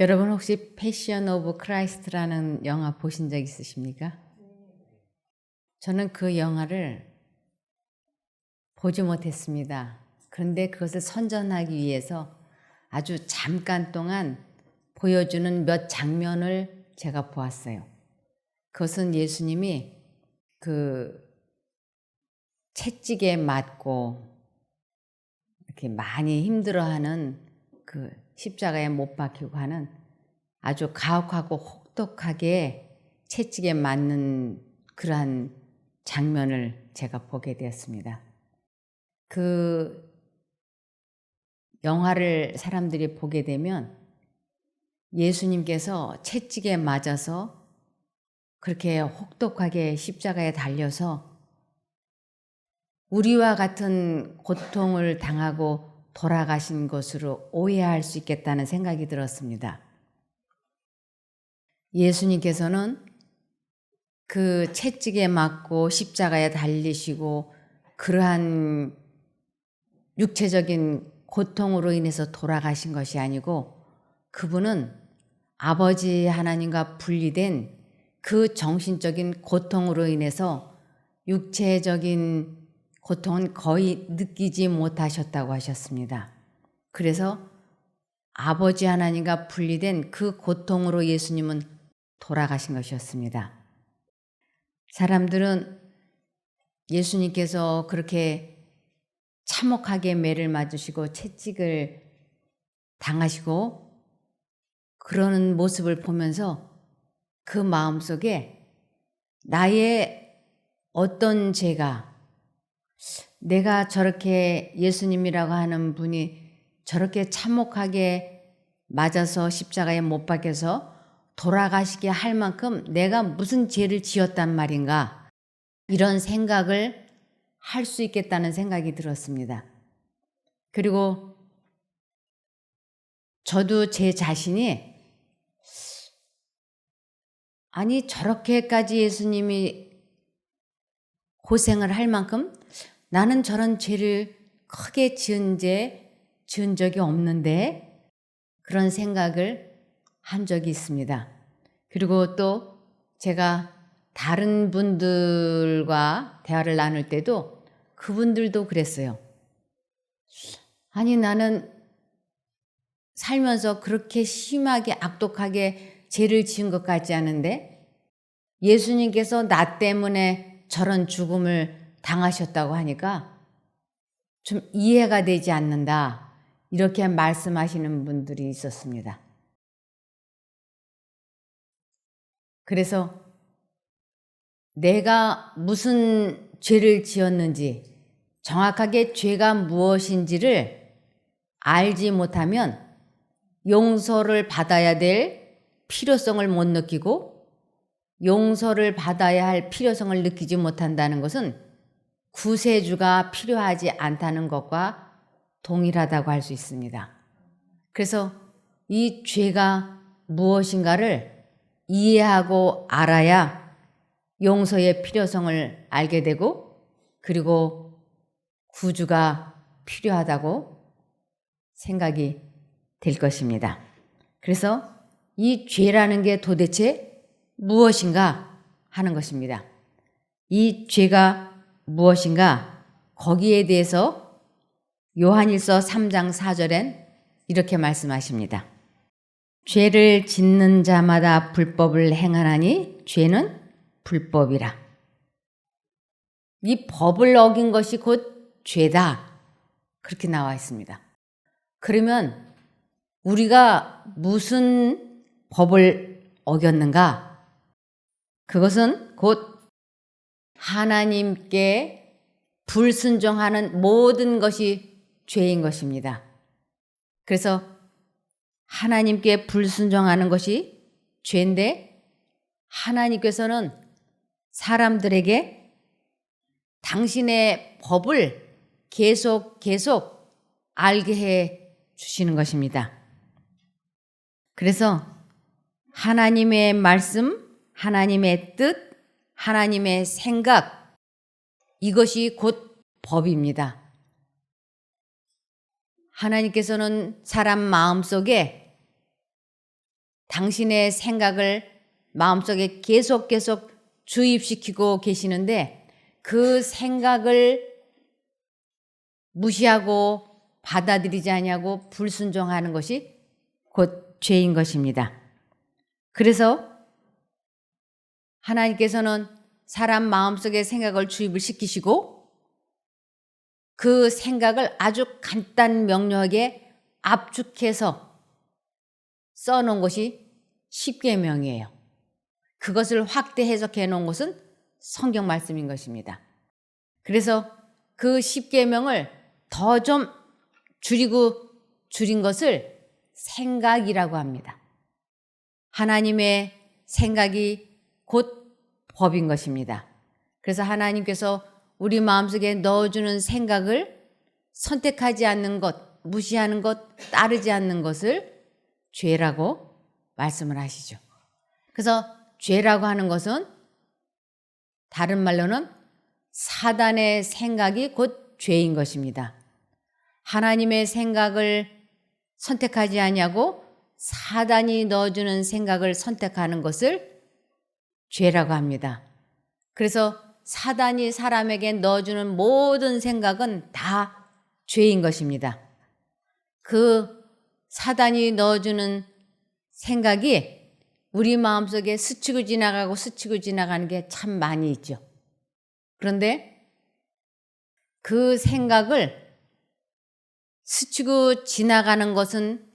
여러분 혹시 패션 오브 크라이스트라는 영화 보신 적 있으십니까? 저는 그 영화를 보지 못했습니다. 그런데 그것을 선전하기 위해서 아주 잠깐 동안 보여주는 몇 장면을 제가 보았어요. 그것은 예수님이 그 채찍에 맞고 이렇게 많이 힘들어하는 그 십자가에 못 박히고 하는 아주 가혹하고 혹독하게 채찍에 맞는 그러한 장면을 제가 보게 되었습니다. 그 영화를 사람들이 보게 되면 예수님께서 채찍에 맞아서 그렇게 혹독하게 십자가에 달려서 우리와 같은 고통을 당하고 돌아가신 것으로 오해할 수 있겠다는 생각이 들었습니다. 예수님께서는 그 채찍에 맞고 십자가에 달리시고 그러한 육체적인 고통으로 인해서 돌아가신 것이 아니고 그분은 아버지 하나님과 분리된 그 정신적인 고통으로 인해서 육체적인 고통은 거의 느끼지 못하셨다고 하셨습니다. 그래서 아버지 하나님과 분리된 그 고통으로 예수님은 돌아가신 것이었습니다. 사람들은 예수님께서 그렇게 참혹하게 매를 맞으시고 채찍을 당하시고 그러는 모습을 보면서 그 마음속에 나의 어떤 죄가 내가 저렇게 예수님이라고 하는 분이 저렇게 참혹하게 맞아서 십자가에 못 박혀서 돌아가시게 할 만큼 내가 무슨 죄를 지었단 말인가 이런 생각을 할 수 있겠다는 생각이 들었습니다. 그리고 저도 제 자신이 아니 저렇게까지 예수님이 고생을 할 만큼 나는 저런 죄를 크게 지은 적이 없는데 그런 생각을 한 적이 있습니다. 그리고 또 제가 다른 분들과 대화를 나눌 때도 그분들도 그랬어요. 아니 나는 살면서 그렇게 심하게 악독하게 죄를 지은 것 같지 않은데 예수님께서 나 때문에 저런 죽음을 당하셨다고 하니까 좀 이해가 되지 않는다. 이렇게 말씀하시는 분들이 있었습니다. 그래서 내가 무슨 죄를 지었는지 정확하게 죄가 무엇인지를 알지 못하면 용서를 받아야 될 필요성을 못 느끼고 용서를 받아야 할 필요성을 느끼지 못한다는 것은 구세주가 필요하지 않다는 것과 동일하다고 할 수 있습니다. 그래서 이 죄가 무엇인가를 이해하고 알아야 용서의 필요성을 알게 되고 그리고 구주가 필요하다고 생각이 될 것입니다. 그래서 이 죄라는 게 도대체 무엇인가 하는 것입니다. 이 죄가 무엇인가 거기에 대해서 요한일서 3장 4절엔 이렇게 말씀하십니다. 죄를 짓는 자마다 불법을 행하나니 죄는 불법이라. 이 법을 어긴 것이 곧 죄다. 그렇게 나와 있습니다. 그러면 우리가 무슨 법을 어겼는가? 그것은 곧 하나님께 불순종하는 모든 것이 죄인 것입니다. 그래서 하나님께 불순종하는 것이 죄인데 하나님께서는 사람들에게 당신의 법을 계속 알게 해 주시는 것입니다. 그래서 하나님의 말씀, 하나님의 뜻, 하나님의 생각 이것이 곧 법입니다. 하나님께서는 사람 마음속에 당신의 생각을 마음속에 계속 주입시키고 계시는데 그 생각을 무시하고 받아들이지 아니하고 불순종하는 것이 곧 죄인 것입니다. 그래서 하나님께서는 사람 마음속에 생각을 주입을 시키시고 그 생각을 아주 간단 명료하게 압축해서 써놓은 것이 십계명이에요. 그것을 확대 해석해 놓은 것은 성경 말씀인 것입니다. 그래서 그 십계명을 더 좀 줄인 것을 생각이라고 합니다. 하나님의 생각이 곧 법인 것입니다. 그래서 하나님께서 우리 마음속에 넣어주는 생각을 선택하지 않는 것, 무시하는 것, 따르지 않는 것을 죄라고 말씀을 하시죠. 그래서 죄라고 하는 것은 다른 말로는 사단의 생각이 곧 죄인 것입니다. 하나님의 생각을 선택하지 아니하고 사단이 넣어주는 생각을 선택하는 것을 죄라고 합니다. 그래서 사단이 사람에게 넣어주는 모든 생각은 다 죄인 것입니다. 그 사단이 넣어주는 생각이 우리 마음속에 스치고 지나가는 게 참 많이 있죠. 그런데 그 생각을 스치고 지나가는 것은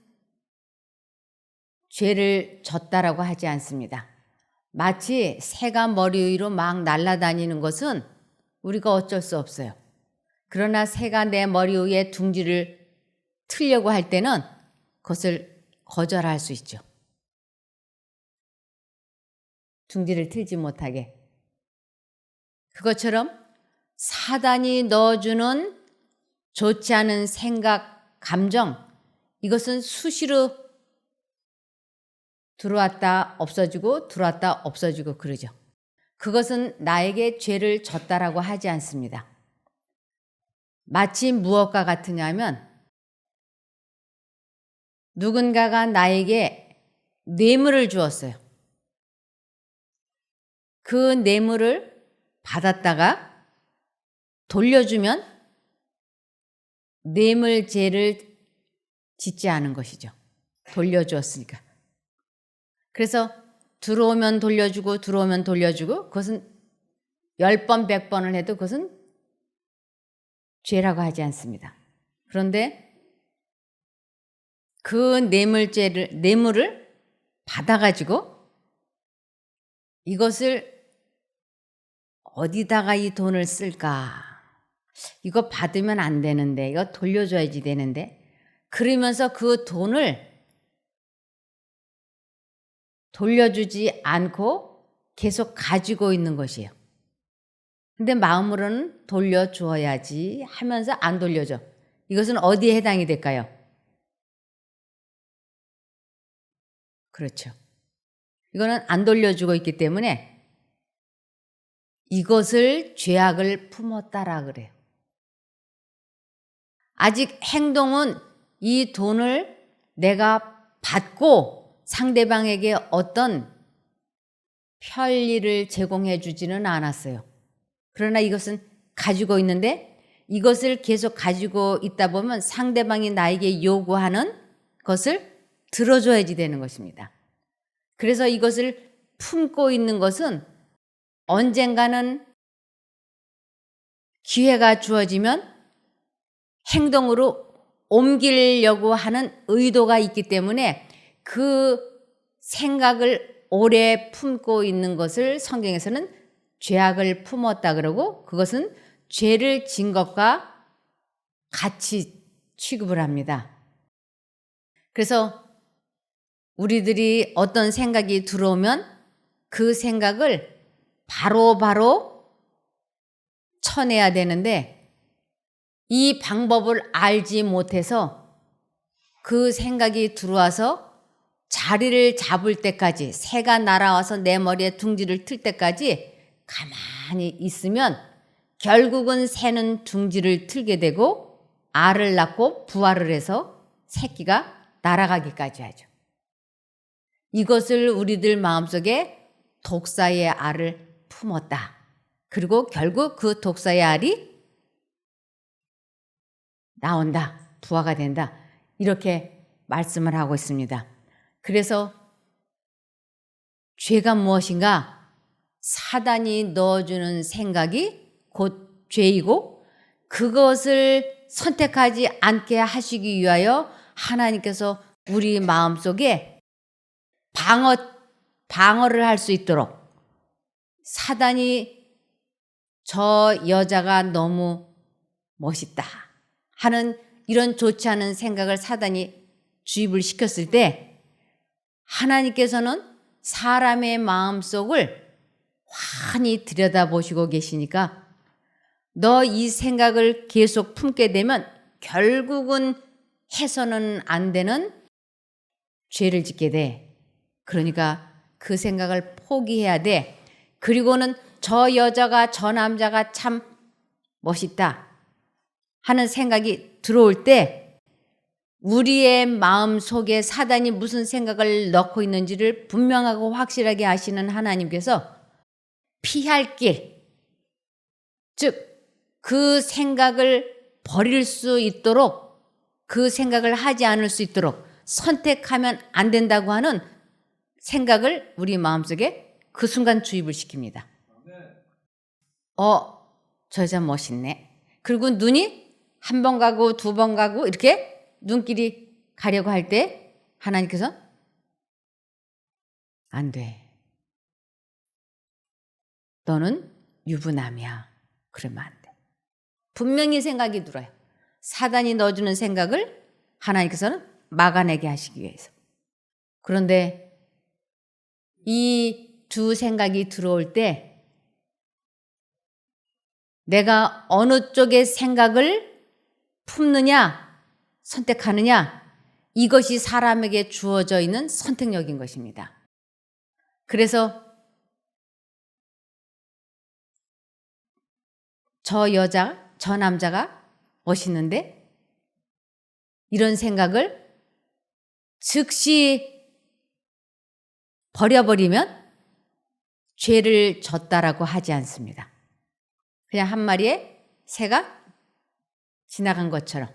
죄를 졌다라고 하지 않습니다. 마치 새가 머리 위로 막 날아다니는 것은 우리가 어쩔 수 없어요. 그러나 새가 내 머리 위에 둥지를 틀려고 할 때는 그것을 거절할 수 있죠. 둥지를 틀지 못하게. 그것처럼 사단이 넣어주는 좋지 않은 생각, 감정, 이것은 수시로 들어왔다 없어지고 들어왔다 없어지고 그러죠. 그것은 나에게 죄를 졌다라고 하지 않습니다. 마치 무엇과 같으냐면 누군가가 나에게 뇌물을 주었어요. 그 뇌물을 받았다가 돌려주면 뇌물죄를 짓지 않은 것이죠. 돌려주었으니까. 그래서 들어오면 돌려주고 그것은 10번, 100번을 해도 그것은 죄라고 하지 않습니다. 그런데 그 뇌물을 받아가지고 이것을 어디다가 이 돈을 쓸까? 이거 받으면 안 되는데, 이거 돌려줘야지 되는데, 그러면서 그 돈을 돌려주지 않고 계속 가지고 있는 것이에요. 근데 마음으로는 돌려주어야지 하면서 안 돌려줘. 이것은 어디에 해당이 될까요? 그렇죠. 이거는 안 돌려주고 있기 때문에 이것을 죄악을 품었다라 그래요. 아직 행동은 이 돈을 내가 받고 상대방에게 어떤 편리를 제공해 주지는 않았어요. 그러나 이것은 가지고 있는데 이것을 계속 가지고 있다 보면 상대방이 나에게 요구하는 것을 들어줘야지 되는 것입니다. 그래서 이것을 품고 있는 것은 언젠가는 기회가 주어지면 행동으로 옮기려고 하는 의도가 있기 때문에 그 생각을 오래 품고 있는 것을 성경에서는 죄악을 품었다 그러고 그것은 죄를 진 것과 같이 취급을 합니다. 그래서 우리들이 어떤 생각이 들어오면 그 생각을 바로 쳐내야 되는데 이 방법을 알지 못해서 그 생각이 들어와서 자리를 잡을 때까지 새가 날아와서 내 머리에 둥지를 틀 때까지 가만히 있으면 결국은 새는 둥지를 틀게 되고 알을 낳고 부화를 해서 새끼가 날아가기까지 하죠. 이것을 우리들 마음속에 독사의 알을 품었다. 그리고 결국 그 독사의 알이 나온다. 부화가 된다. 이렇게 말씀을 하고 있습니다. 그래서 죄가 무엇인가? 사단이 넣어주는 생각이 곧 죄이고 그것을 선택하지 않게 하시기 위하여 하나님께서 우리 마음속에 방어를 할 수 있도록 사단이 저 여자가 너무 멋있다 하는 이런 좋지 않은 생각을 사단이 주입을 시켰을 때 하나님께서는 사람의 마음속을 환히 들여다보시고 계시니까 너 이 생각을 계속 품게 되면 결국은 해서는 안 되는 죄를 짓게 돼. 그러니까 그 생각을 포기해야 돼. 그리고는 저 여자가 저 남자가 참 멋있다 하는 생각이 들어올 때 우리의 마음 속에 사단이 무슨 생각을 넣고 있는지를 분명하고 확실하게 아시는 하나님께서 피할 길, 즉 그 생각을 버릴 수 있도록 그 생각을 하지 않을 수 있도록 선택하면 안 된다고 하는 생각을 우리 마음속에 그 순간 주입을 시킵니다. 저 여자 멋있네. 그리고 눈이 한 번 가고 두 번 가고 이렇게 눈길이 가려고 할 때 하나님께서 안 돼. 너는 유부남이야. 그러면 안 돼. 분명히 생각이 들어요. 사단이 넣어주는 생각을 하나님께서는 막아내게 하시기 위해서. 그런데 이 두 생각이 들어올 때 내가 어느 쪽의 생각을 품느냐 선택하느냐 이것이 사람에게 주어져 있는 선택력인 것입니다. 그래서 저 여자, 저 남자가 멋있는데 이런 생각을 즉시 버려버리면 죄를 졌다라고 하지 않습니다. 그냥 한 마리의 새가 지나간 것처럼.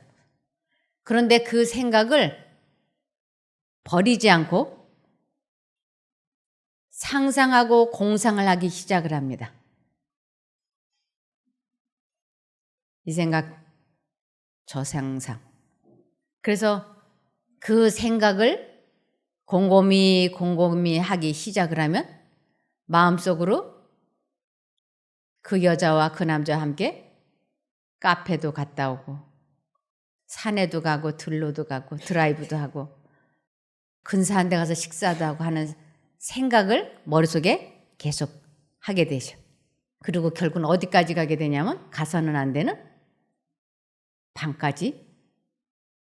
그런데 그 생각을 버리지 않고 상상하고 공상을 하기 시작을 합니다. 이 생각, 저 상상. 그래서 그 생각을 곰곰이 하기 시작을 하면 마음속으로 그 여자와 그 남자와 함께 카페도 갔다 오고 산에도 가고 들로도 가고 드라이브도 하고 근사한 데 가서 식사도 하고 하는 생각을 머릿속에 계속 하게 되죠. 그리고 결국은 어디까지 가게 되냐면 가서는 안 되는 방까지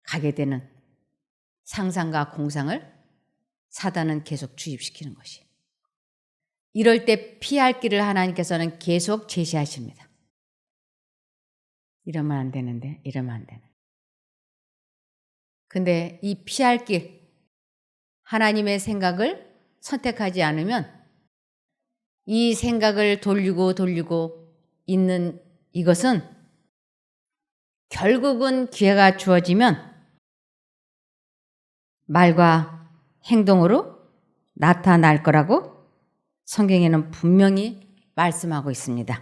가게 되는 상상과 공상을 사단은 계속 주입시키는 것이. 이럴 때 피할 길을 하나님께서는 계속 제시하십니다. 이러면 안 되는데, 이러면 안 되는. 근데 이 피할 길, 하나님의 생각을 선택하지 않으면 이 생각을 돌리고 있는 이것은 결국은 기회가 주어지면 말과 행동으로 나타날 거라고 성경에는 분명히 말씀하고 있습니다.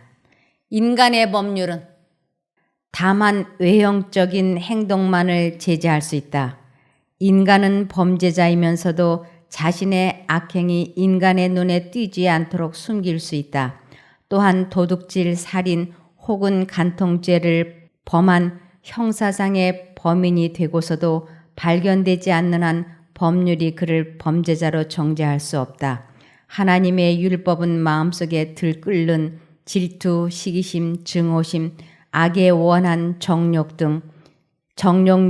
인간의 법률은 다만 외형적인 행동만을 제재할 수 있다. 인간은 범죄자이면서도 자신의 악행이 인간의 눈에 띄지 않도록 숨길 수 있다. 또한 도둑질, 살인 혹은 간통죄를 범한 형사상의 범인이 되고서도 발견되지 않는 한 법률이 그를 범죄자로 정죄할 수 없다. 하나님의 율법은 마음속에 들끓는 질투, 시기심, 증오심, 악의 원한 정욕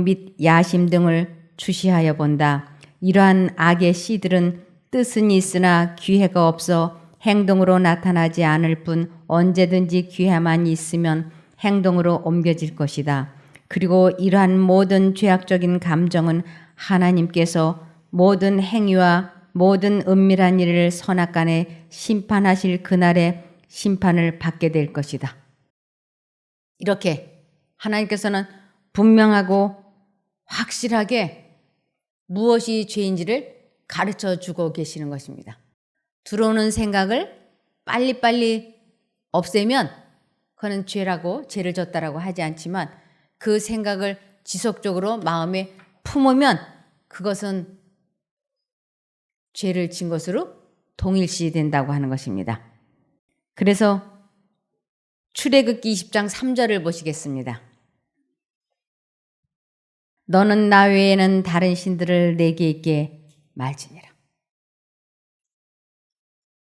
및 야심 등을 주시하여 본다. 이러한 악의 씨들은 뜻은 있으나 기회가 없어 행동으로 나타나지 않을 뿐 언제든지 기회만 있으면 행동으로 옮겨질 것이다. 그리고 이러한 모든 죄악적인 감정은 하나님께서 모든 행위와 모든 은밀한 일을 선악간에 심판하실 그날에 심판을 받게 될 것이다. 이렇게 하나님께서는 분명하고 확실하게 무엇이 죄인지를 가르쳐 주고 계시는 것입니다. 들어오는 생각을 빨리빨리 없애면 그는 죄라고 죄를 졌다라고 하지 않지만 그 생각을 지속적으로 마음에 품으면 그것은 죄를 진 것으로 동일시 된다고 하는 것입니다. 그래서 출애굽기 20장 3절을 보시겠습니다. 너는 나 외에는 다른 신들을 내게 있게 말지니라.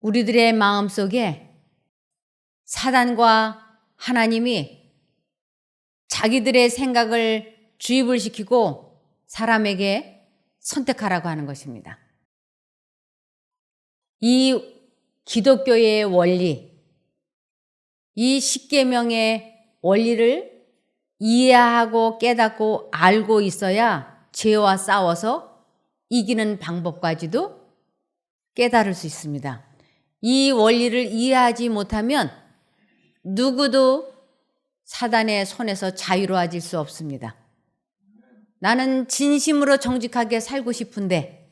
우리들의 마음속에 사단과 하나님이 자기들의 생각을 주입을 시키고 사람에게 선택하라고 하는 것입니다. 이 기독교의 원리, 이 십계명의 원리를 이해하고 깨닫고 알고 있어야 죄와 싸워서 이기는 방법까지도 깨달을 수 있습니다. 이 원리를 이해하지 못하면 누구도 사단의 손에서 자유로워질 수 없습니다. 나는 진심으로 정직하게 살고 싶은데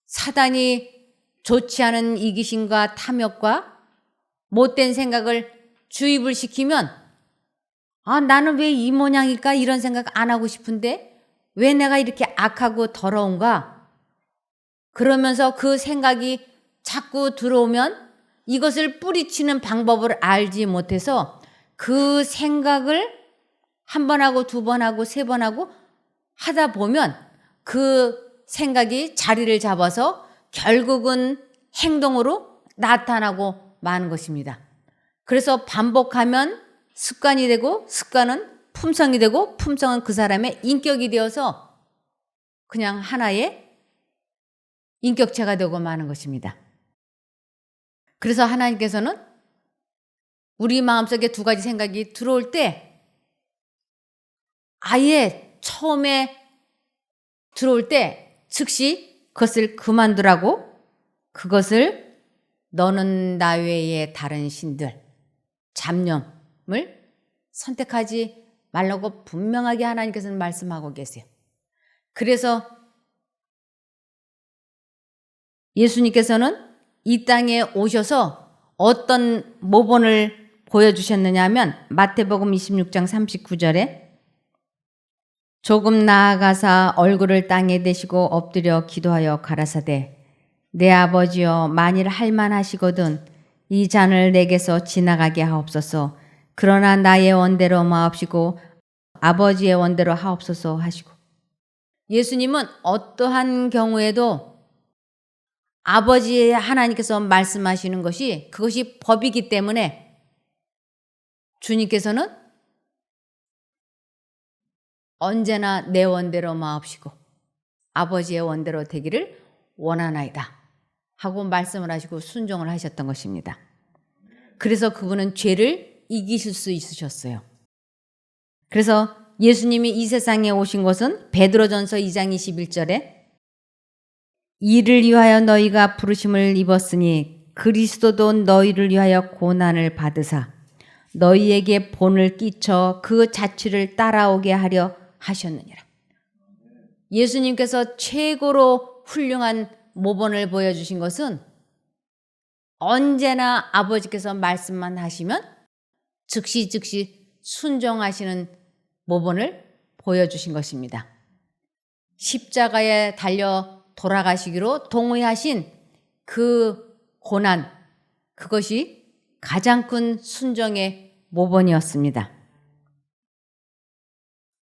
사단이 좋지 않은 이기심과 탐욕과 못된 생각을 주입을 시키면 나는 왜 이 모양일까 이런 생각 안 하고 싶은데 왜 내가 이렇게 악하고 더러운가 그러면서 그 생각이 자꾸 들어오면 이것을 뿌리치는 방법을 알지 못해서 그 생각을 한 번 하고 두 번 하고 세 번 하고 하다 보면 그 생각이 자리를 잡아서 결국은 행동으로 나타나고 마는 것입니다. 그래서 반복하면 습관이 되고 습관은 품성이 되고 품성은 그 사람의 인격이 되어서 그냥 하나의 인격체가 되고 마는 것입니다. 그래서 하나님께서는 우리 마음속에 두 가지 생각이 들어올 때 아예 처음에 들어올 때 즉시 그것을 그만두라고 그것을 너는 나 외에 다른 신들, 잡념을 선택하지 말라고 분명하게 하나님께서는 말씀하고 계세요. 그래서 예수님께서는 이 땅에 오셔서 어떤 모본을 보여주셨느냐 하면 마태복음 26장 39절에 조금 나아가사 얼굴을 땅에 대시고 엎드려 기도하여 가라사대 내 아버지여 만일 할만하시거든 이 잔을 내게서 지나가게 하옵소서 그러나 나의 원대로 마옵시고 아버지의 원대로 하옵소서 하시고 예수님은 어떠한 경우에도 아버지 하나님께서 말씀하시는 것이 그것이 법이기 때문에 주님께서는 언제나 내 원대로 마옵시고 아버지의 원대로 되기를 원하나이다 하고 말씀을 하시고 순종을 하셨던 것입니다. 그래서 그분은 죄를 이기실 수 있으셨어요. 그래서 예수님이 이 세상에 오신 것은 베드로전서 2장 21절에 이를 위하여 너희가 부르심을 입었으니 그리스도도 너희를 위하여 고난을 받으사 너희에게 본을 끼쳐 그 자취를 따라오게 하려 하셨느니라. 예수님께서 최고로 훌륭한 모본을 보여주신 것은 언제나 아버지께서 말씀만 하시면 즉시 순종하시는 모본을 보여주신 것입니다. 십자가에 달려 돌아가시기로 동의하신 그 고난, 그것이 가장 큰 순종의 모본이었습니다.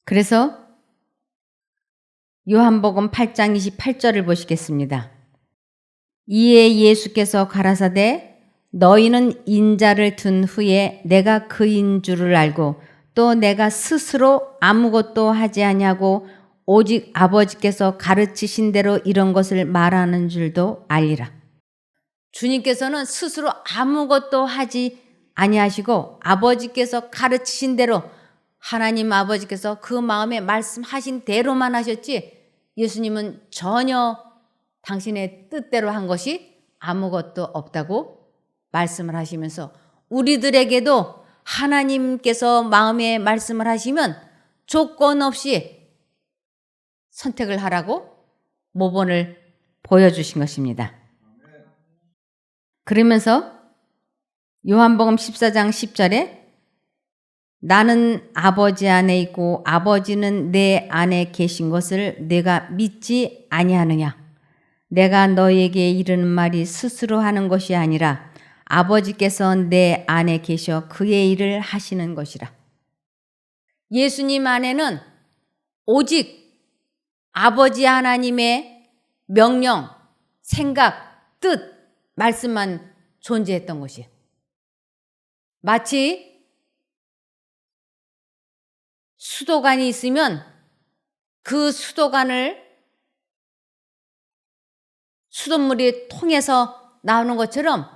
그래서 요한복음 8장 28절을 보시겠습니다. 이에 예수께서 가라사대 너희는 인자를 둔 후에 내가 그인 줄을 알고 또 내가 스스로 아무것도 하지 아니하고 오직 아버지께서 가르치신 대로 이런 것을 말하는 줄도 알리라. 주님께서는 스스로 아무것도 하지 아니하시고 아버지께서 가르치신 대로 하나님 아버지께서 그 마음에 말씀하신 대로만 하셨지 예수님은 전혀 당신의 뜻대로 한 것이 아무것도 없다고 말씀을 하시면서 우리들에게도 하나님께서 마음에 말씀을 하시면 조건 없이 선택을 하라고 모본을 보여주신 것입니다. 그러면서 요한복음 14장 10절에 나는 아버지 안에 있고 아버지는 내 안에 계신 것을 내가 믿지 아니하느냐. 내가 너에게 이르는 말이 스스로 하는 것이 아니라 아버지께서 내 안에 계셔 그의 일을 하시는 것이라. 예수님 안에는 오직 아버지 하나님의 명령, 생각, 뜻, 말씀만 존재했던 것이에요. 마치 수도관이 있으면 그 수도관을 수돗물이 통해서 나오는 것처럼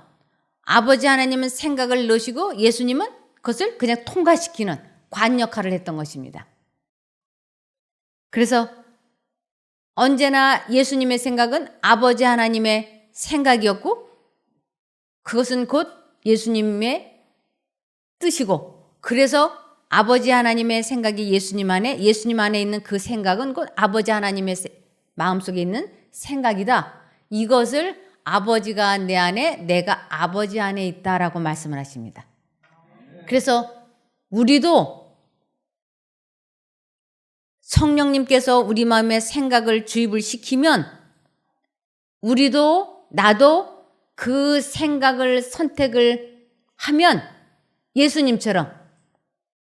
아버지 하나님은 생각을 넣으시고 예수님은 그것을 그냥 통과시키는 관 역할을 했던 것입니다. 그래서 언제나 예수님의 생각은 아버지 하나님의 생각이었고 그것은 곧 예수님의 뜻이고 그래서 아버지 하나님의 생각이 예수님 안에 있는 그 생각은 곧 아버지 하나님의 마음속에 있는 생각이다. 이것을 아버지가 내 안에 내가 아버지 안에 있다라고 말씀을 하십니다. 그래서 우리도 성령님께서 우리 마음에 생각을 주입을 시키면 우리도 나도 그 생각을 선택을 하면 예수님처럼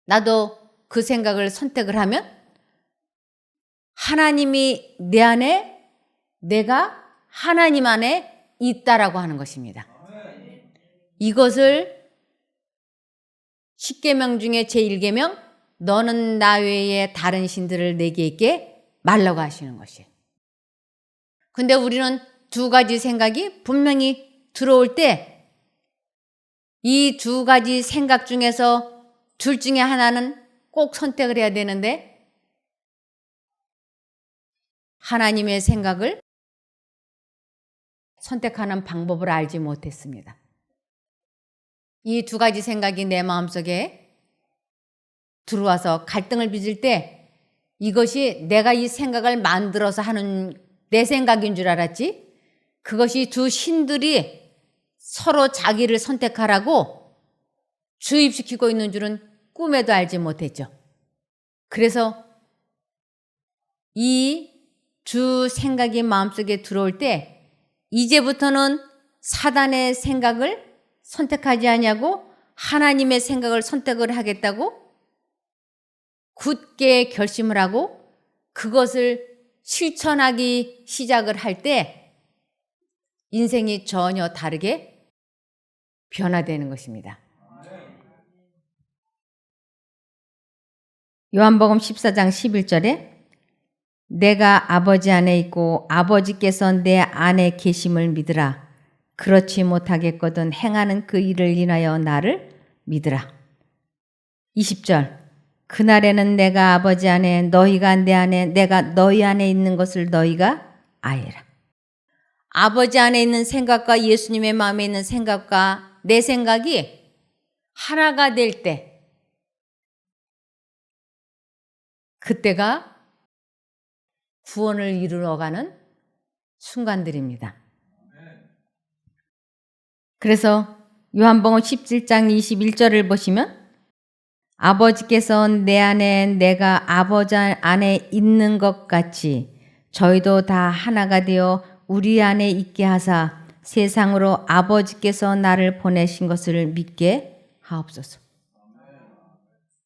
나도 그 생각을 선택을 하면 하나님이 내 안에 내가 하나님 안에 있다라고 하는 것입니다. 이것을 10계명 중에 제1계명 너는 나 외에 다른 신들을 내게 있게 말라고 하시는 것이에요. 근데 우리는 두 가지 생각이 분명히 들어올 때 이 두 가지 생각 중에서 둘 중에 하나는 꼭 선택을 해야 되는데 하나님의 생각을 선택하는 방법을 알지 못했습니다. 이 두 가지 생각이 내 마음속에 들어와서 갈등을 빚을 때 이것이 내가 이 생각을 만들어서 하는 내 생각인 줄 알았지 그것이 두 신들이 서로 자기를 선택하라고 주입시키고 있는 줄은 꿈에도 알지 못했죠. 그래서 이 두 생각이 마음속에 들어올 때 이제부터는 사단의 생각을 선택하지 아니하고 하나님의 생각을 선택을 하겠다고 굳게 결심을 하고 그것을 실천하기 시작을 할 때 인생이 전혀 다르게 변화되는 것입니다. 요한복음 14장 11절에 내가 아버지 안에 있고 아버지께서 내 안에 계심을 믿으라. 그렇지 못하겠거든 행하는 그 일을 인하여 나를 믿으라. 20절 그날에는 내가 아버지 안에 너희가 내 안에 내가 너희 안에 있는 것을 너희가 알리라. 아버지 안에 있는 생각과 예수님의 마음에 있는 생각과 내 생각이 하나가 될 때 그때가 구원을 이루어가는 순간들입니다. 그래서 요한복음 17장 21절을 보시면 아버지께서 내 안에 내가 아버지 안에 있는 것 같이 저희도 다 하나가 되어 우리 안에 있게 하사 세상으로 아버지께서 나를 보내신 것을 믿게 하옵소서.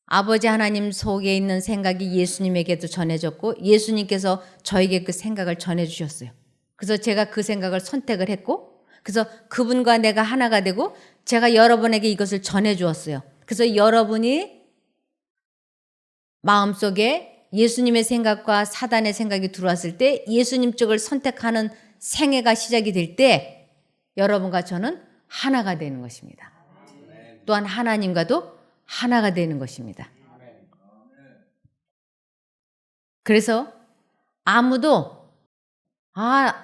아버지 하나님 속에 있는 생각이 예수님에게도 전해졌고 예수님께서 저에게 그 생각을 전해주셨어요. 그래서 제가 그 생각을 선택을 했고 그래서 그분과 내가 하나가 되고 제가 여러분에게 이것을 전해주었어요. 그래서 여러분이 마음속에 예수님의 생각과 사단의 생각이 들어왔을 때 예수님 쪽을 선택하는 생애가 시작이 될 때 여러분과 저는 하나가 되는 것입니다. 또한 하나님과도 하나가 되는 것입니다. 그래서 아무도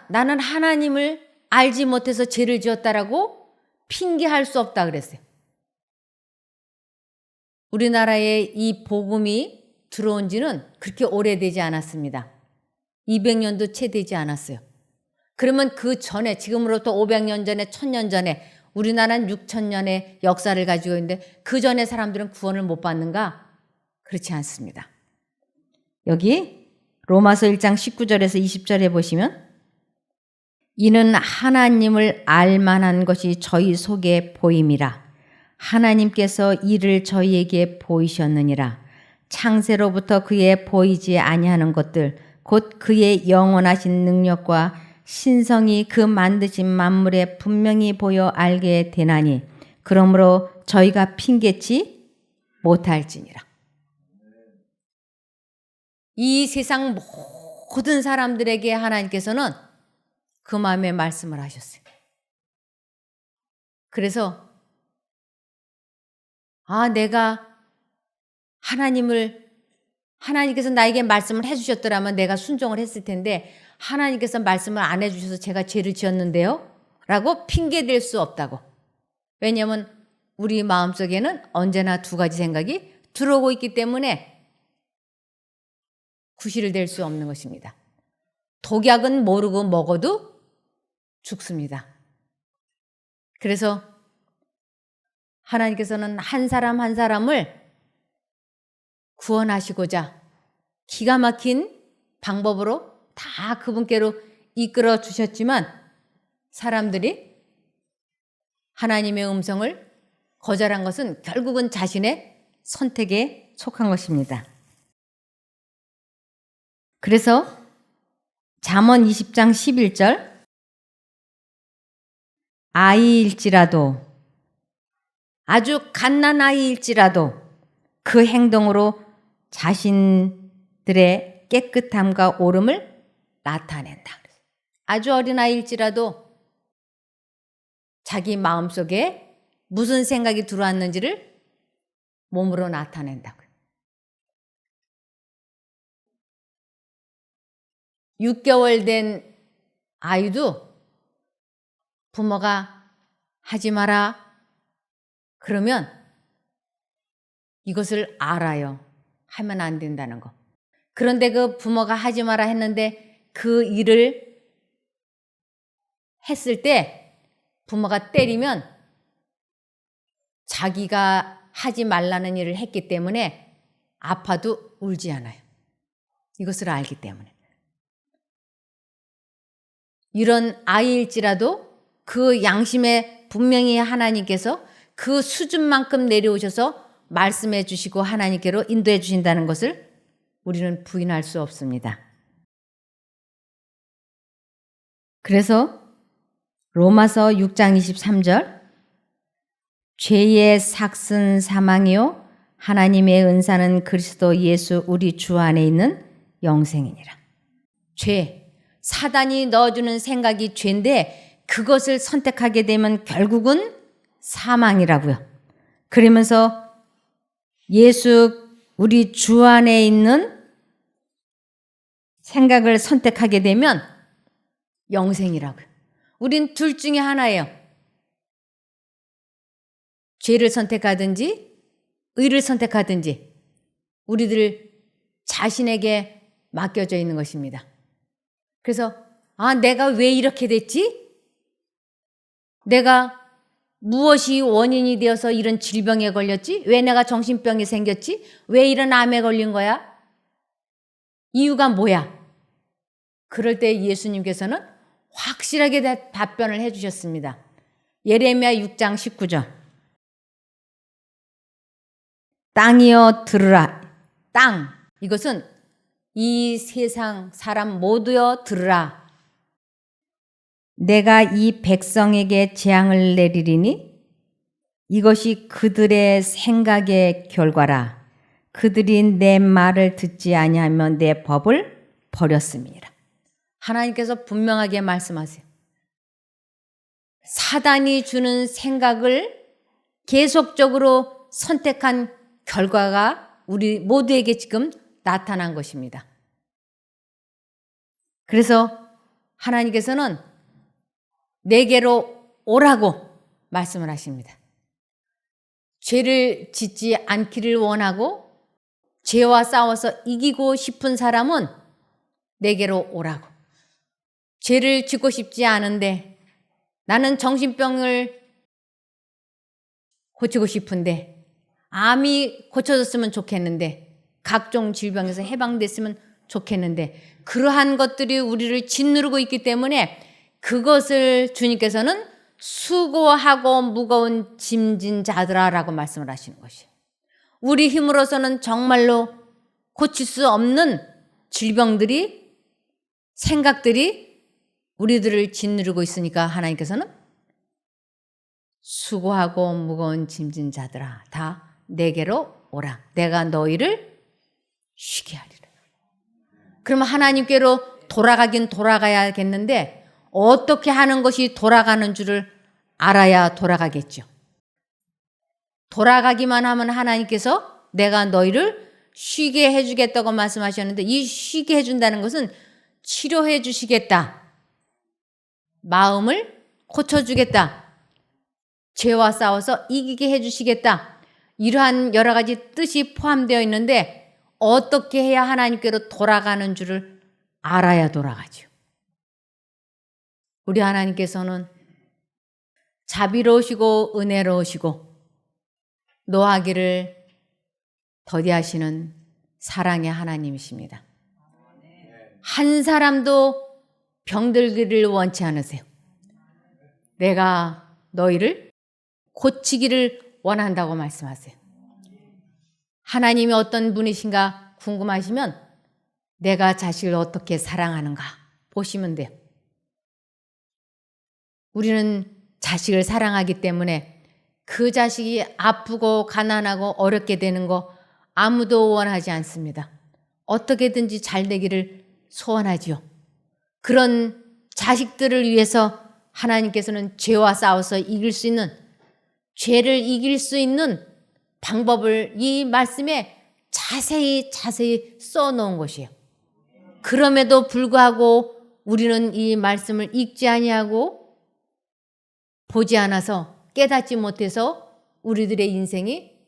나는 하나님을 알지 못해서 죄를 지었다라고 핑계할 수 없다 그랬어요. 우리나라에 이 복음이 들어온 지는 그렇게 오래되지 않았습니다. 200년도 채 되지 않았어요. 그러면 그 전에, 지금으로부터 500년 전에, 1000년 전에, 우리나라는 6000년의 역사를 가지고 있는데 그 전에 사람들은 구원을 못 받는가? 그렇지 않습니다. 여기 로마서 1장 19절에서 20절에 보시면 이는 하나님을 알만한 것이 저희 속에 보임이라. 하나님께서 이를 저희에게 보이셨느니라. 창세로부터 그의 보이지 아니하는 것들 곧 그의 영원하신 능력과 신성이 그 만드신 만물에 분명히 보여 알게 되나니 그러므로 저희가 핑계치 못할지니라. 이 세상 모든 사람들에게 하나님께서는 그 마음에 말씀을 하셨어요. 그래서 내가 하나님께서 나에게 말씀을 해주셨더라면 내가 순종을 했을 텐데 하나님께서 말씀을 안 해주셔서 제가 죄를 지었는데요? 라고 핑계댈 수 없다고. 왜냐하면 우리 마음속에는 언제나 두 가지 생각이 들어오고 있기 때문에 구실을 댈 수 없는 것입니다. 독약은 모르고 먹어도 죽습니다. 그래서 하나님께서는 한 사람 한 사람을 구원하시고자 기가 막힌 방법으로 다 그분께로 이끌어 주셨지만 사람들이 하나님의 음성을 거절한 것은 결국은 자신의 선택에 속한 것입니다. 그래서 잠언 20장 11절 아이일지라도 아주 갓난아이일지라도 그 행동으로 자신들의 깨끗함과 옳음을 나타낸다. 아주 어린아이일지라도 자기 마음속에 무슨 생각이 들어왔는지를 몸으로 나타낸다고요. 6개월 된 아이도 부모가 하지 마라 그러면 이것을 알아요. 하면 안 된다는 거. 그런데 그 부모가 하지 마라 했는데 그 일을 했을 때 부모가 때리면 자기가 하지 말라는 일을 했기 때문에 아파도 울지 않아요. 이것을 알기 때문에. 이런 아이일지라도 그 양심에 분명히 하나님께서 그 수준만큼 내려오셔서 말씀해 주시고 하나님께로 인도해 주신다는 것을 우리는 부인할 수 없습니다. 그래서 로마서 6장 23절 죄의 삭은 사망이요 하나님의 은사는 그리스도 예수 우리 주 안에 있는 영생이니라. 죄, 사단이 넣어주는 생각이 죄인데 그것을 선택하게 되면 결국은 사망이라고요. 그러면서 예수 우리 주 안에 있는 생각을 선택하게 되면 영생이라고요. 우린 둘 중에 하나예요. 죄를 선택하든지 의를 선택하든지 우리들 자신에게 맡겨져 있는 것입니다. 그래서 내가 왜 이렇게 됐지? 내가 무엇이 원인이 되어서 이런 질병에 걸렸지? 왜 내가 정신병이 생겼지? 왜 이런 암에 걸린 거야? 이유가 뭐야? 그럴 때 예수님께서는 확실하게 답변을 해주셨습니다. 예레미야 6장 19절 땅이여 들으라. 땅, 이것은 이 세상 사람 모두여 들으라. 내가 이 백성에게 재앙을 내리리니 이것이 그들의 생각의 결과라. 그들이 내 말을 듣지 아니하며 내 법을 버렸음이니라. 하나님께서 분명하게 말씀하세요. 사단이 주는 생각을 계속적으로 선택한 결과가 우리 모두에게 지금 나타난 것입니다. 그래서 하나님께서는 내게로 오라고 말씀을 하십니다. 죄를 짓지 않기를 원하고 죄와 싸워서 이기고 싶은 사람은 내게로 오라고. 죄를 짓고 싶지 않은데 나는 정신병을 고치고 싶은데 암이 고쳐졌으면 좋겠는데 각종 질병에서 해방됐으면 좋겠는데 그러한 것들이 우리를 짓누르고 있기 때문에 그것을 주님께서는 수고하고 무거운 짐진 자들아라고 말씀을 하시는 것이에요. 우리 힘으로서는 정말로 고칠 수 없는 질병들이, 생각들이 우리들을 짓누르고 있으니까 하나님께서는 수고하고 무거운 짐진 자들아 다 내게로 오라. 내가 너희를 쉬게 하리라. 그러면 하나님께로 돌아가긴 돌아가야겠는데 어떻게 하는 것이 돌아가는 줄을 알아야 돌아가겠죠. 돌아가기만 하면 하나님께서 내가 너희를 쉬게 해주겠다고 말씀하셨는데 이 쉬게 해준다는 것은 치료해 주시겠다. 마음을 고쳐주겠다. 죄와 싸워서 이기게 해주시겠다. 이러한 여러 가지 뜻이 포함되어 있는데 어떻게 해야 하나님께로 돌아가는 줄을 알아야 돌아가죠. 우리 하나님께서는 자비로우시고 은혜로우시고 노하기를 더디하시는 사랑의 하나님이십니다. 한 사람도 병들기를 원치 않으세요. 내가 너희를 고치기를 원한다고 말씀하세요. 하나님이 어떤 분이신가 궁금하시면 내가 자식을 어떻게 사랑하는가 보시면 돼요. 우리는 자식을 사랑하기 때문에 그 자식이 아프고 가난하고 어렵게 되는 거 아무도 원하지 않습니다. 어떻게든지 잘 되기를 소원하지요. 그런 자식들을 위해서 하나님께서는 죄와 싸워서 이길 수 있는, 죄를 이길 수 있는 방법을 이 말씀에 자세히 써놓은 것이에요. 그럼에도 불구하고 우리는 이 말씀을 읽지 아니하고 보지 않아서 깨닫지 못해서 우리들의 인생이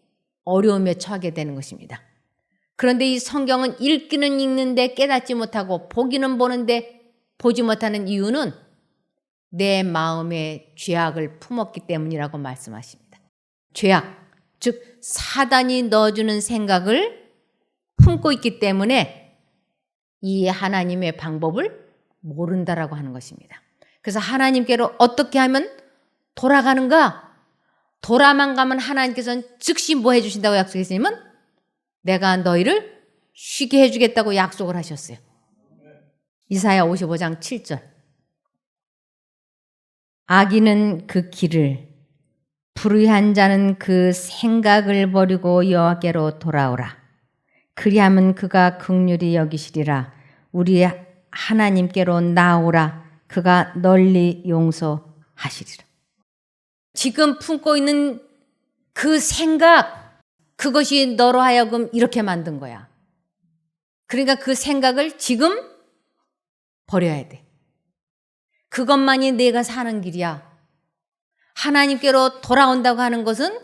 어려움에 처하게 되는 것입니다. 그런데 이 성경은 읽기는 읽는데 깨닫지 못하고 보기는 보는데 보지 못하는 이유는 내 마음에 죄악을 품었기 때문이라고 말씀하십니다. 죄악, 즉 사단이 넣어주는 생각을 품고 있기 때문에 이 하나님의 방법을 모른다라고 하는 것입니다. 그래서 하나님께로 어떻게 하면 돌아가는가? 돌아만 가면 하나님께서는 즉시 뭐 해주신다고 약속했으면 내가 너희를 쉬게 해주겠다고 약속을 하셨어요. 이사야 55장 7절. 악인은 그 길을, 불의한 자는 그 생각을 버리고 여호와께로 돌아오라. 그리하면 그가 긍휼히 여기시리라. 우리 하나님께로 나오라. 그가 널리 용서하시리라. 지금 품고 있는 그 생각, 그것이 너로 하여금 이렇게 만든 거야. 그러니까 그 생각을 지금 버려야 돼. 그것만이 내가 사는 길이야. 하나님께로 돌아온다고 하는 것은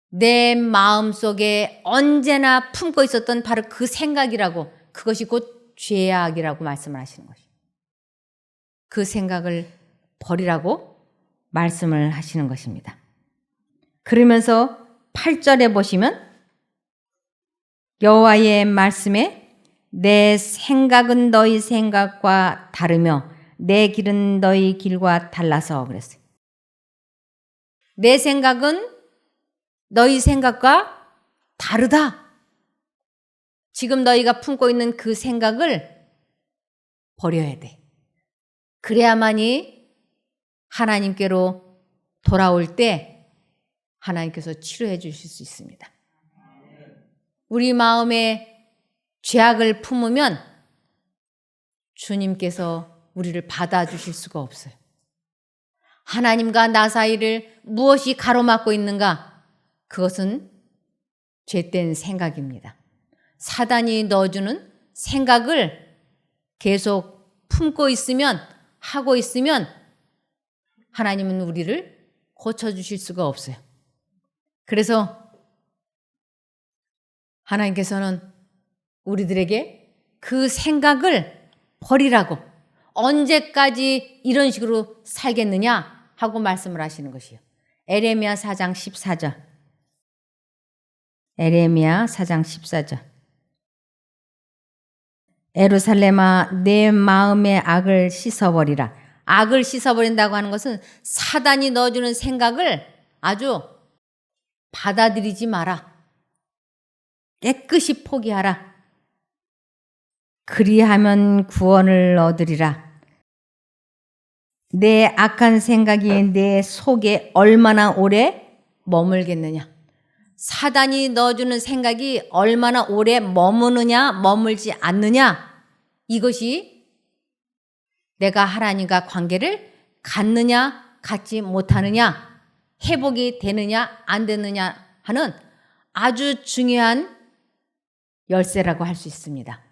내 마음속에 언제나 품고 있었던 바로 그 생각이라고, 그것이 곧 죄악이라고 말씀을 하시는 것이에요. 그 생각을 버리라고 말씀을 하시는 것입니다. 그러면서 8절에 보시면 여호와의 말씀에 내 생각은 너희 생각과 다르며 내 길은 너희 길과 달라서 그랬어요. 내 생각은 너희 생각과 다르다. 지금 너희가 품고 있는 그 생각을 버려야 돼. 그래야만이 하나님께로 돌아올 때 하나님께서 치료해 주실 수 있습니다. 우리 마음에 죄악을 품으면 주님께서 우리를 받아주실 수가 없어요. 하나님과 나 사이를 무엇이 가로막고 있는가? 그것은 죄된 생각입니다. 사단이 넣어주는 생각을 계속 품고 있으면, 하고 있으면 하나님은 우리를 고쳐주실 수가 없어요. 그래서 하나님께서는 우리들에게 그 생각을 버리라고, 언제까지 이런 식으로 살겠느냐 하고 말씀을 하시는 것이에요. 에레미야 4장 14절. 에레미야 4장 14절. 예루살렘아 내 마음의 악을 씻어버리라. 악을 씻어버린다고 하는 것은 사단이 넣어주는 생각을 아주 받아들이지 마라. 깨끗이 포기하라. 그리하면 구원을 얻으리라. 내 악한 생각이 내 속에 얼마나 오래 머물겠느냐. 사단이 넣어주는 생각이 얼마나 오래 머무느냐 머물지 않느냐, 이것이 내가 하나님과 관계를 갖느냐 갖지 못하느냐, 회복이 되느냐 안 되느냐 하는 아주 중요한 열쇠라고 할 수 있습니다.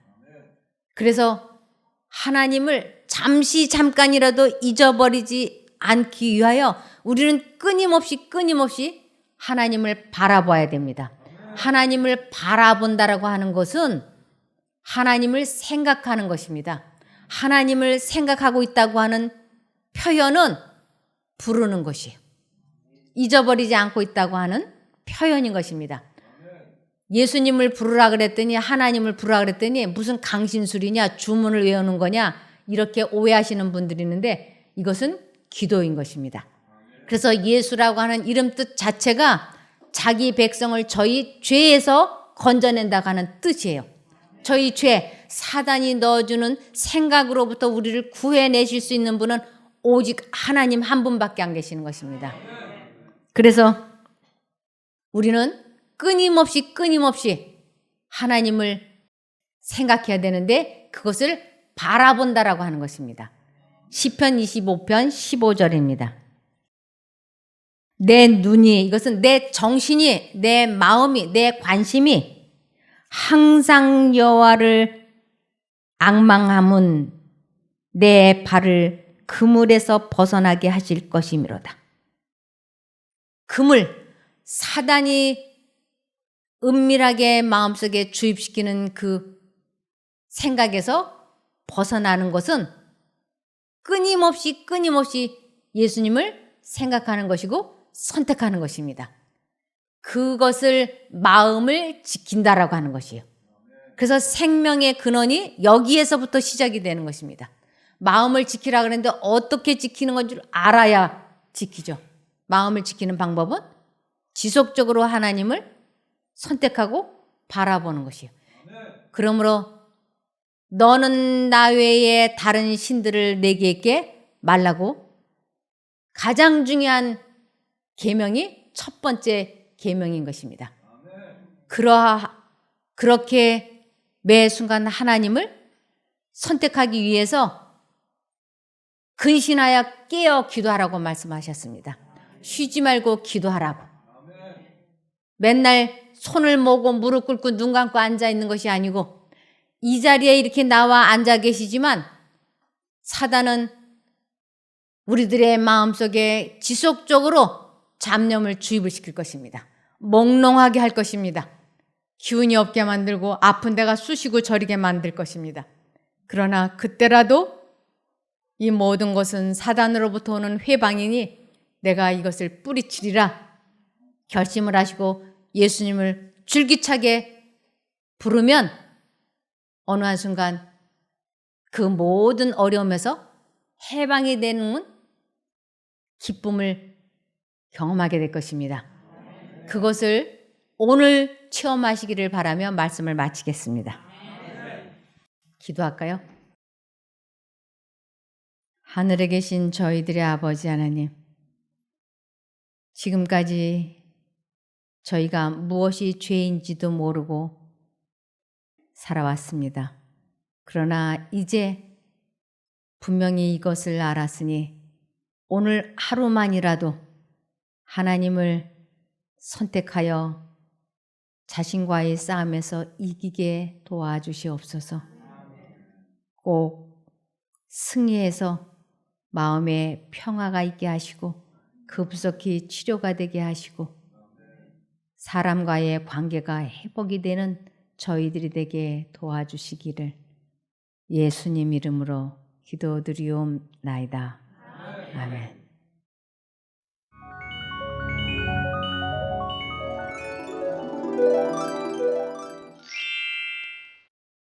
그래서 하나님을 잠깐이라도 잊어버리지 않기 위하여 우리는 끊임없이 하나님을 바라봐야 됩니다. 하나님을 바라본다라고 하는 것은 하나님을 생각하는 것입니다. 하나님을 생각하고 있다고 하는 표현은 부르는 것이에요. 잊어버리지 않고 있다고 하는 표현인 것입니다. 예수님을 부르라 그랬더니, 하나님을 부르라 그랬더니 무슨 강신술이냐, 주문을 외우는 거냐, 이렇게 오해하시는 분들이 있는데 이것은 기도인 것입니다. 그래서 예수라고 하는 이름 뜻 자체가 자기 백성을 저희 죄에서 건져낸다고 하는 뜻이에요. 저희 죄, 사단이 넣어주는 생각으로부터 우리를 구해내실 수 있는 분은 오직 하나님 한 분밖에 안 계시는 것입니다. 그래서 우리는 끊임없이 하나님을 생각해야 되는데 그것을 바라본다라고 하는 것입니다. 시편 25편 15절입니다. 내 눈이, 이것은 내 정신이, 내 마음이, 내 관심이 항상 여호와를 앙망함은 내 발을 그물에서 벗어나게 하실 것이미로다. 그물, 사단이 은밀하게 마음속에 주입시키는 그 생각에서 벗어나는 것은 끊임없이 예수님을 생각하는 것이고 선택하는 것입니다. 그것을 마음을 지킨다라고 하는 것이에요. 그래서 생명의 근원이 여기에서부터 시작이 되는 것입니다. 마음을 지키라 그랬는데 어떻게 지키는 건 줄 알아야 지키죠. 마음을 지키는 방법은 지속적으로 하나님을 선택하고 바라보는 것이에요. 그러므로 너는 나 외에 다른 신들을 내게 있게 말라고, 가장 중요한 계명이 첫 번째 계명인 것입니다. 그렇게 매 순간 하나님을 선택하기 위해서 근신하여 깨어 기도하라고 말씀하셨습니다. 쉬지 말고 기도하라고. 맨날 손을 모으고 무릎 꿇고 눈 감고 앉아 있는 것이 아니고, 이 자리에 이렇게 나와 앉아 계시지만 사단은 우리들의 마음속에 지속적으로 잡념을 주입을 시킬 것입니다. 몽롱하게 할 것입니다. 기운이 없게 만들고 아픈 데가 쑤시고 저리게 만들 것입니다. 그러나 그때라도 이 모든 것은 사단으로부터 오는 회방이니 내가 이것을 뿌리치리라 결심을 하시고 예수님을 줄기차게 부르면 어느 한순간 그 모든 어려움에서 해방이 되는 기쁨을 경험하게 될 것입니다. 그것을 오늘 체험하시기를 바라며 말씀을 마치겠습니다. 기도할까요? 하늘에 계신 저희들의 아버지 하나님, 지금까지 저희가 무엇이 죄인지도 모르고 살아왔습니다. 그러나 이제 분명히 이것을 알았으니 오늘 하루만이라도 하나님을 선택하여 자신과의 싸움에서 이기게 도와주시옵소서. 꼭 승리해서 마음에 평화가 있게 하시고 급속히 치료가 되게 하시고 사람과의 관계가 회복이 되는 저희들이 되게 도와주시기를 예수님 이름으로 기도드리옵나이다. 아멘.